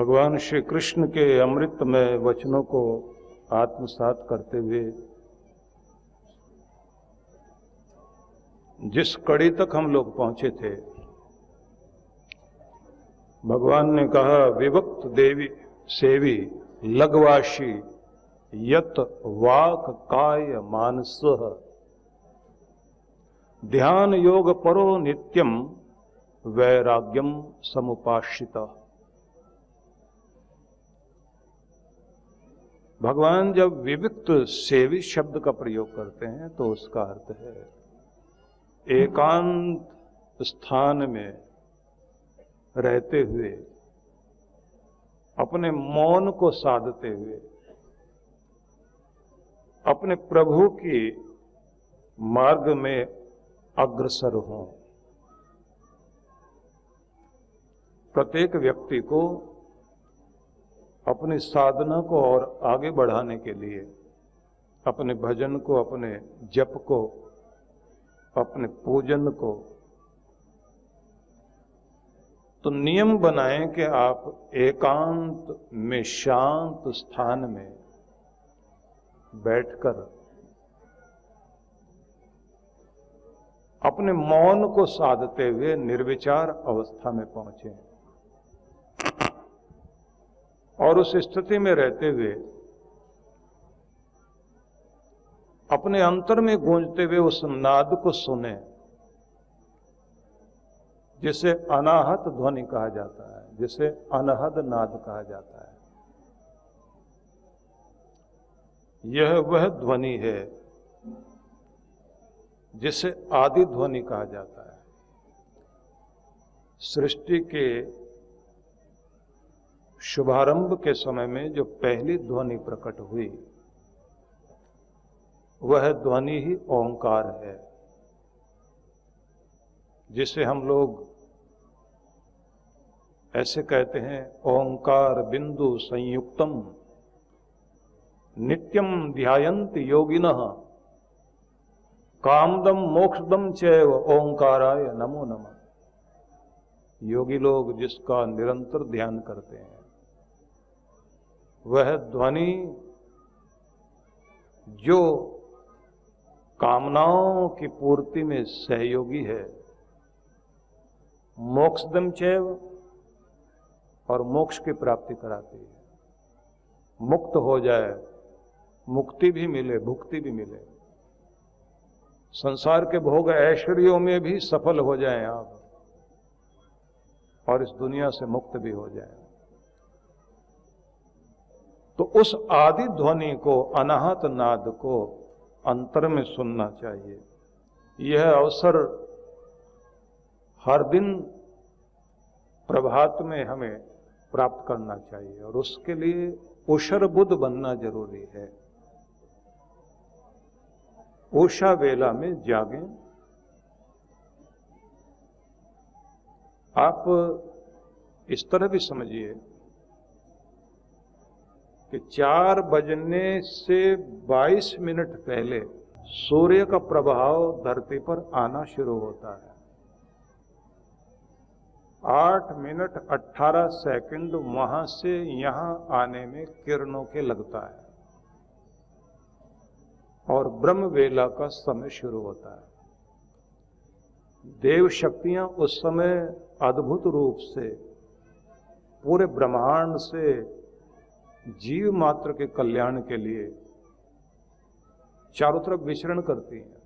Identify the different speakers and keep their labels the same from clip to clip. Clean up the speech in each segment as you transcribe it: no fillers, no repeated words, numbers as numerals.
Speaker 1: भगवान श्री कृष्ण के अमृतमय वचनों को आत्मसात करते हुए जिस कड़ी तक हम लोग पहुंचे थे, भगवान ने कहा, विभक्त देवी सेवी लघवाशी यत वाक काय मानस ध्यान योग परो नित्यम वैराग्यम समुपाश्रिता। भगवान जब विविक्त सेवी शब्द का प्रयोग करते हैं तो उसका अर्थ है एकांत स्थान में रहते हुए, अपने मौन को साधते हुए, अपने प्रभु की मार्ग में अग्रसर हों। प्रत्येक व्यक्ति को अपनी साधना को और आगे बढ़ाने के लिए, अपने भजन को, अपने जप को, अपने पूजन को, तो नियम बनाएं कि आप एकांत में शांत स्थान में बैठकर अपने मौन को साधते हुए निर्विचार अवस्था में पहुंचे और उस स्थिति में रहते हुए अपने अंतर में गूंजते हुए उस नाद को सुने जिसे अनाहत ध्वनि कहा जाता है, जिसे अनहद नाद कहा जाता है। यह वह ध्वनि है जिसे आदि ध्वनि कहा जाता है। सृष्टि के शुभारंभ के समय में जो पहली ध्वनि प्रकट हुई, वह ध्वनि ही ओंकार है, जिसे हम लोग ऐसे कहते हैं, ओंकार बिंदु संयुक्तम नित्यम ध्यायन्त योगिनः कामदम मोक्षदम चैव ओंकाराय नमो नमः। योगी लोग जिसका निरंतर ध्यान करते हैं, वह ध्वनि जो कामनाओं की पूर्ति में सहयोगी है, मोक्षदम चैव, और मोक्ष की प्राप्ति कराती है। मुक्त हो जाए, मुक्ति भी मिले, भुक्ति भी मिले, संसार के भोग ऐश्वर्यों में भी सफल हो जाएं आप और इस दुनिया से मुक्त भी हो जाएं। तो उस आदि ध्वनि को, अनाहत नाद को अंतर में सुनना चाहिए। यह अवसर हर दिन प्रभात में हमें प्राप्त करना चाहिए और उसके लिए उषर बुद्ध बनना जरूरी है। उषा वेला में जागें। आप इस तरह भी समझिए कि 4 बजने से 22 मिनट पहले सूर्य का प्रभाव धरती पर आना शुरू होता है। 8 मिनट 18 सेकंड वहां से यहां आने में किरणों के लगता है और ब्रह्म वेला का समय शुरू होता है। देव शक्तियां उस समय अद्भुत रूप से पूरे ब्रह्मांड से जीव मात्र के कल्याण के लिए चारों तरफ विचरण करती हैं।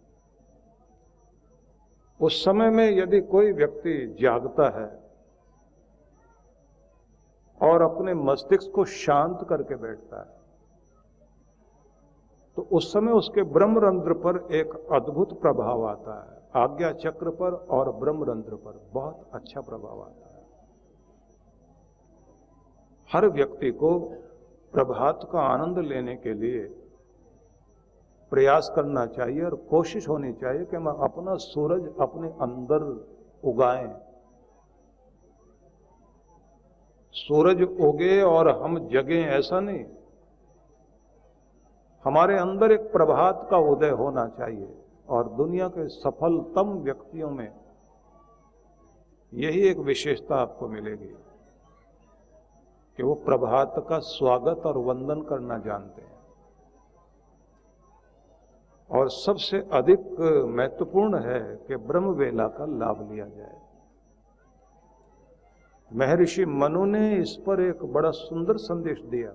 Speaker 1: उस समय में यदि कोई व्यक्ति जागता है और अपने मस्तिष्क को शांत करके बैठता है, तो उस समय उसके ब्रह्मरंध्र पर एक अद्भुत प्रभाव आता है। आज्ञा चक्र पर और ब्रह्मरंध्र पर बहुत अच्छा प्रभाव आता है। हर व्यक्ति को प्रभात का आनंद लेने के लिए प्रयास करना चाहिए और कोशिश होनी चाहिए कि हम अपना सूरज अपने अंदर उगाएं। सूरज उगे और हम जगें, ऐसा नहीं। हमारे अंदर एक प्रभात का उदय होना चाहिए और दुनिया के सफलतम व्यक्तियों में यही एक विशेषता आपको मिलेगी। कि वो प्रभात का स्वागत और वंदन करना जानते हैं। और सबसे अधिक महत्वपूर्ण है कि ब्रह्म वेला का लाभ लिया जाए। महर्षि मनु ने इस पर एक बड़ा सुंदर संदेश दिया।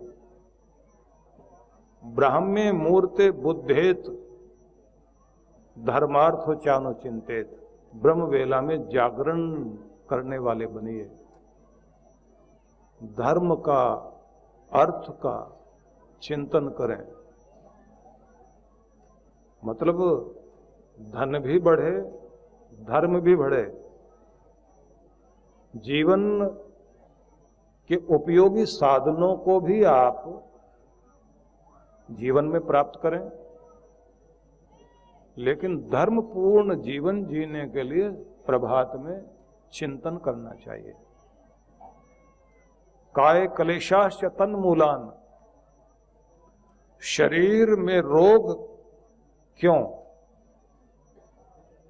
Speaker 1: ब्राह्मे मूर्ते बुद्धेत धर्मार्थो चानो चिंतेत। ब्रह्म वेला में जागरण करने वाले बनिए, धर्म का, अर्थ का चिंतन करें। मतलब धन भी बढ़े, धर्म भी बढ़े, जीवन के उपयोगी साधनों को भी आप जीवन में प्राप्त करें, लेकिन धर्मपूर्ण जीवन जीने के लिए प्रभात में चिंतन करना चाहिए। काय क्लेशाश्च तन्मूलान। शरीर में रोग क्यों,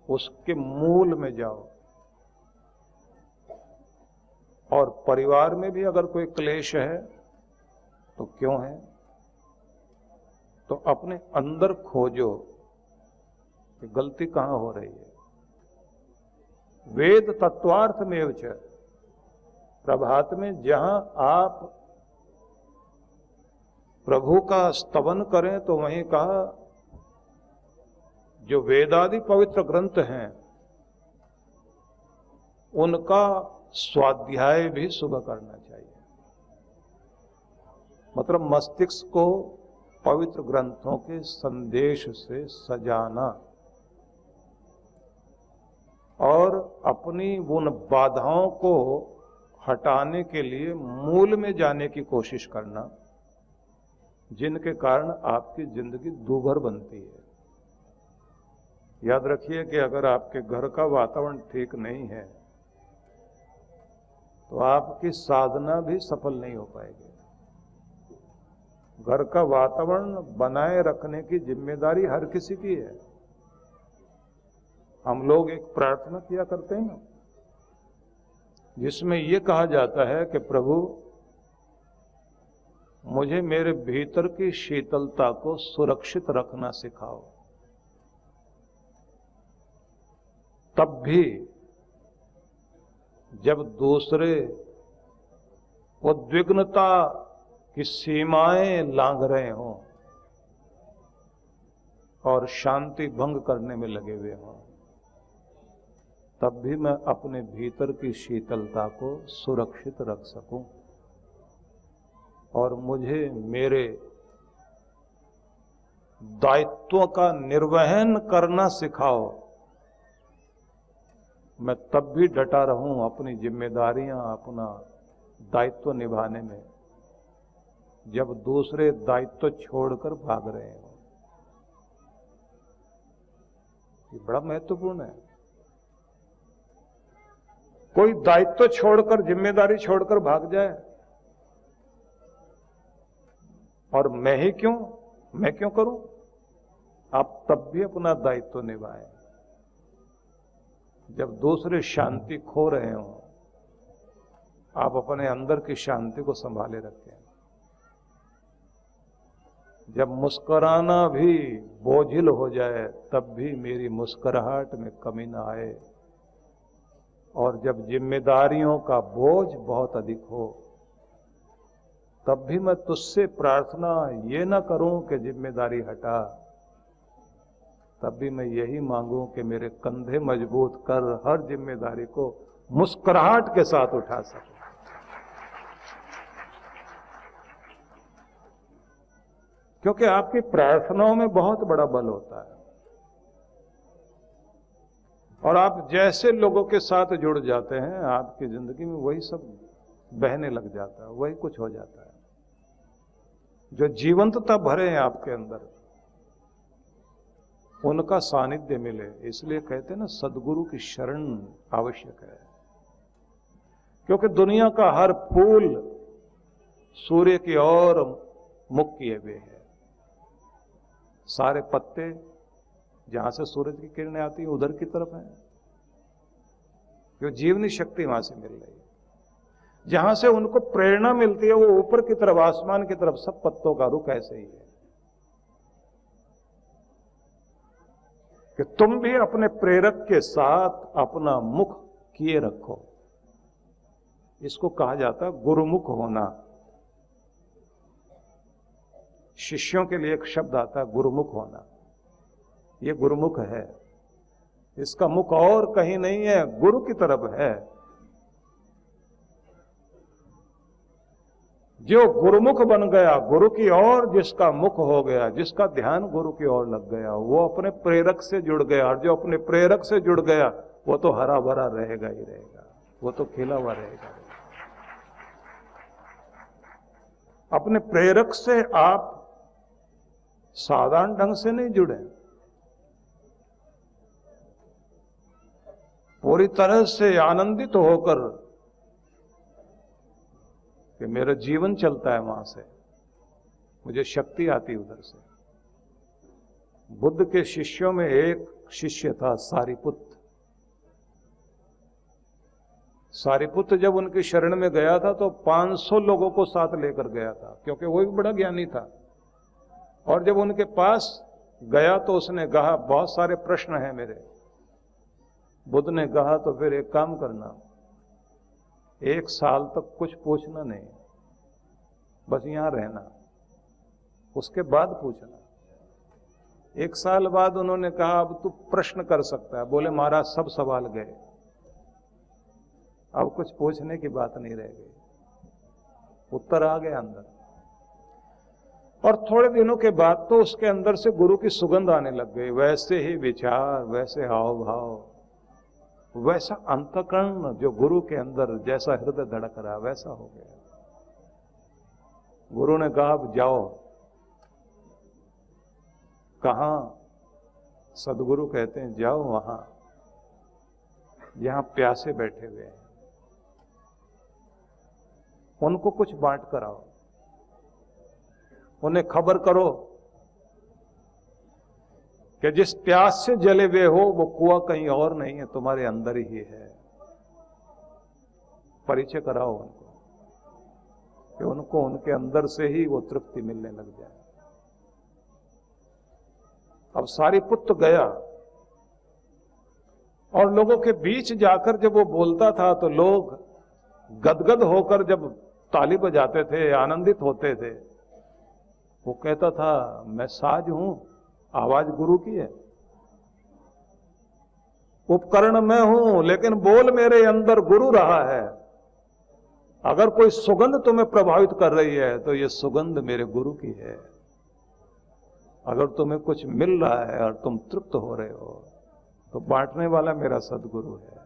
Speaker 1: उसके मूल में जाओ। और परिवार में भी अगर कोई क्लेश है तो क्यों है, तो अपने अंदर खोजो कि गलती कहां हो रही है। वेद तत्वार्थ में च। प्रभात में जहां आप प्रभु का स्तवन करें तो वहीं कहा जो वेदादि पवित्र ग्रंथ हैं उनका स्वाध्याय भी सुबह करना चाहिए। मतलब मस्तिष्क को पवित्र ग्रंथों के संदेश से सजाना और अपनी उन बाधाओं को हटाने के लिए मूल में जाने की कोशिश करना, जिनके कारण आपकी जिंदगी दूभर बनती है। याद रखिए कि अगर आपके घर का वातावरण ठीक नहीं है तो आपकी साधना भी सफल नहीं हो पाएगी। घर का वातावरण बनाए रखने की जिम्मेदारी हर किसी की है। हम लोग एक प्रार्थना किया करते हैं ना, जिसमें यह कहा जाता है कि प्रभु मुझे मेरे भीतर की शीतलता को सुरक्षित रखना सिखाओ। तब भी जब दूसरे उद्विग्नता की सीमाएं लांघ रहे हों और शांति भंग करने में लगे हुए हों, तब भी मैं अपने भीतर की शीतलता को सुरक्षित रख सकूं और मुझे मेरे दायित्वों का निर्वहन करना सिखाओ। मैं तब भी डटा रहूं अपनी जिम्मेदारियां, अपना दायित्व निभाने में, जब दूसरे दायित्व छोड़कर भाग रहे हो। ये बड़ा महत्वपूर्ण है। कोई दायित्व छोड़कर, जिम्मेदारी छोड़कर भाग जाए और मैं ही क्यों, मैं क्यों करूं, आप तब भी अपना दायित्व निभाएं। जब दूसरे शांति खो रहे हो, आप अपने अंदर की शांति को संभाले रखें। जब मुस्कुराना भी बोझिल हो जाए तब भी मेरी मुस्कुराहट में कमी ना आए, और जब जिम्मेदारियों का बोझ बहुत अधिक हो तब भी मैं तुझसे प्रार्थना ये ना करूं कि जिम्मेदारी हटा, तब भी मैं यही मांगूं कि मेरे कंधे मजबूत कर हर जिम्मेदारी को मुस्कुराहट के साथ उठा सकूं। क्योंकि आपकी प्रार्थनाओं में बहुत बड़ा बल होता है, और आप जैसे लोगों के साथ जुड़ जाते हैं आपकी जिंदगी में वही सब बहने लग जाता है, वही कुछ हो जाता है। जो जीवंतता भरे हैं आपके अंदर, उनका सानिध्य मिले। इसलिए कहते हैं ना, सदगुरु की शरण आवश्यक है। क्योंकि दुनिया का हर फूल सूर्य की ओर मुख किए हुए है। सारे पत्ते जहां से सूरज की किरणें आती है उधर की तरफ है, जो जीवनी शक्ति वहां से मिल रही है। जहां से उनको प्रेरणा मिलती है, वो ऊपर की तरफ, आसमान की तरफ, सब पत्तों का रुख ऐसे ही है कि तुम भी अपने प्रेरक के साथ अपना मुख किए रखो। इसको कहा जाता है गुरुमुख होना। शिष्यों के लिए एक शब्द आता है गुरुमुख होना। ये गुरुमुख है, इसका मुख और कहीं नहीं है, गुरु की तरफ है। जो गुरुमुख बन गया, गुरु की ओर जिसका मुख हो गया, जिसका ध्यान गुरु की ओर लग गया, वो अपने प्रेरक से जुड़ गया। और जो अपने प्रेरक से जुड़ गया वो तो हरा भरा रहेगा ही रहेगा, वो तो खिला हुआ रहेगा। अपने प्रेरक से आप साधारण ढंग से नहीं जुड़े, पूरी तरह से आनंदित होकर कि मेरा जीवन चलता है वहां से, मुझे शक्ति आती उधर से। बुद्ध के शिष्यों में एक शिष्य था सारिपुत्र। सारिपुत्र जब उनकी शरण में गया था तो 500 लोगों को साथ लेकर गया था, क्योंकि वो भी बड़ा ज्ञानी था। और जब उनके पास गया तो उसने कहा बहुत सारे प्रश्न हैं मेरे। बुद्ध ने कहा तो फिर एक काम करना, 1 साल तक कुछ पूछना नहीं, बस यहां रहना, उसके बाद पूछना। 1 साल बाद उन्होंने कहा अब तू प्रश्न कर सकता है। बोले महाराज सब सवाल गए, अब कुछ पूछने की बात नहीं रह गई, उत्तर आ गया अंदर। और थोड़े दिनों के बाद तो उसके अंदर से गुरु की सुगंध आने लग गई। वैसे ही विचार, वैसे हाव भाव, वैसा अंतःकरण जो गुरु के अंदर जैसा हृदय धड़क रहा वैसा हो गया। गुरु ने कहा अब जाओ। कहां? सदगुरु कहते हैं जाओ वहां जहां प्यासे बैठे हुए हैं, उनको कुछ बांट कर आओ, उन्हें खबर करो कि जिस प्यास से जले हुए हो वो कुआं कहीं और नहीं है, तुम्हारे अंदर ही है। परिचय कराओ उनको कि उनको उनके अंदर से ही वो तृप्ति मिलने लग जाए। अब सारिपुत्र गया और लोगों के बीच जाकर जब वो बोलता था तो लोग गदगद होकर जब ताली बजाते थे, आनंदित होते थे। वो कहता था मैं साज हूं, आवाज गुरु की है, उपकरण मैं हूं, लेकिन बोल मेरे अंदर गुरु रहा है। अगर कोई सुगंध तुम्हें प्रभावित कर रही है तो ये सुगंध मेरे गुरु की है। अगर तुम्हें कुछ मिल रहा है और तुम तृप्त हो रहे हो तो बांटने वाला मेरा सदगुरु है।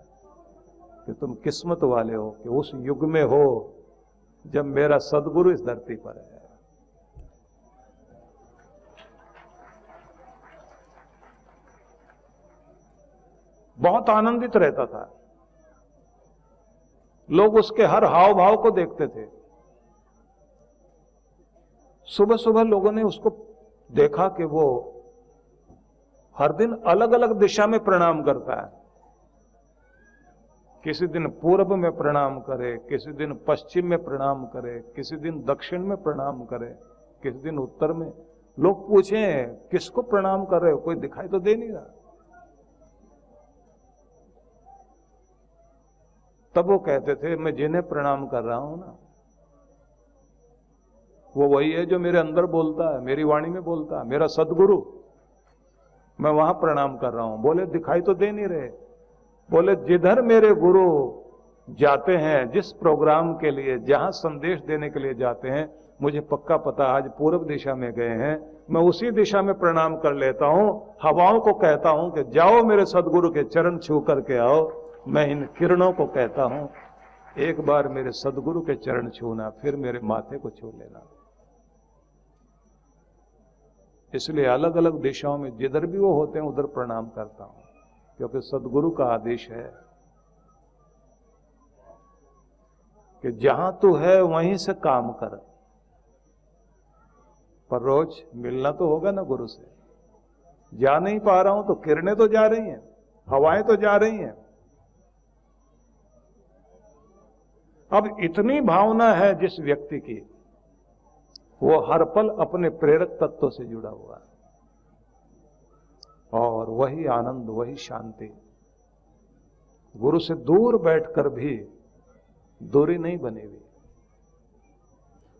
Speaker 1: कि तुम किस्मत वाले हो कि उस युग में हो जब मेरा सदगुरु इस धरती पर है। बहुत आनंदित रहता था, लोग उसके हर हाव भाव को देखते थे। सुबह सुबह लोगों ने उसको देखा कि वो हर दिन अलग अलग दिशा में प्रणाम करता है। किसी दिन पूर्व में प्रणाम करे, किसी दिन पश्चिम में प्रणाम करे, किसी दिन दक्षिण में प्रणाम करे, किसी दिन उत्तर में। लोग पूछे किसको प्रणाम कर रहे हो, कोई दिखाई तो दे नहीं रहा। तब वो कहते थे मैं जिन्हें प्रणाम कर रहा हूं ना वो वही है जो मेरे अंदर बोलता है, मेरी वाणी में बोलता है, मेरा सदगुरु। मैं वहां प्रणाम कर रहा हूं। बोले दिखाई तो दे नहीं रहे। बोले जिधर मेरे गुरु जाते हैं, जिस प्रोग्राम के लिए, जहां संदेश देने के लिए जाते हैं, मुझे पक्का पता आज पूर्व दिशा में गए हैं, मैं उसी दिशा में प्रणाम कर लेता हूं। हवाओं को कहता हूं कि जाओ मेरे सदगुरु के चरण छू करके आओ। मैं इन किरणों को कहता हूं एक बार मेरे सदगुरु के चरण छूना, फिर मेरे माथे को छू लेना। इसलिए अलग अलग दिशाओं में जिधर भी वो होते हैं उधर प्रणाम करता हूं, क्योंकि सदगुरु का आदेश है कि जहां तू है वहीं से काम कर। पर रोज मिलना तो होगा ना गुरु से। जा नहीं पा रहा हूं तो किरणें तो जा रही हैं, हवाएं तो जा रही हैं। अब इतनी भावना है जिस व्यक्ति की, वो हर पल अपने प्रेरक तत्व से जुड़ा हुआ है, और वही आनंद, वही शांति। गुरु से दूर बैठकर भी दूरी नहीं बनी हुई।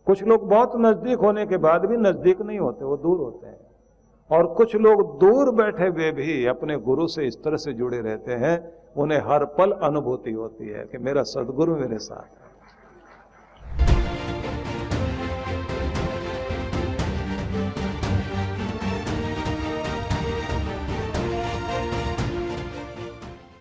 Speaker 1: कुछ लोग बहुत नजदीक होने के बाद भी नजदीक नहीं होते, वो दूर होते हैं। और कुछ लोग दूर बैठे हुए भी अपने गुरु से इस तरह से जुड़े रहते हैं, उन्हें हर पल अनुभूति होती है कि मेरा सदगुरु मेरे साथ है।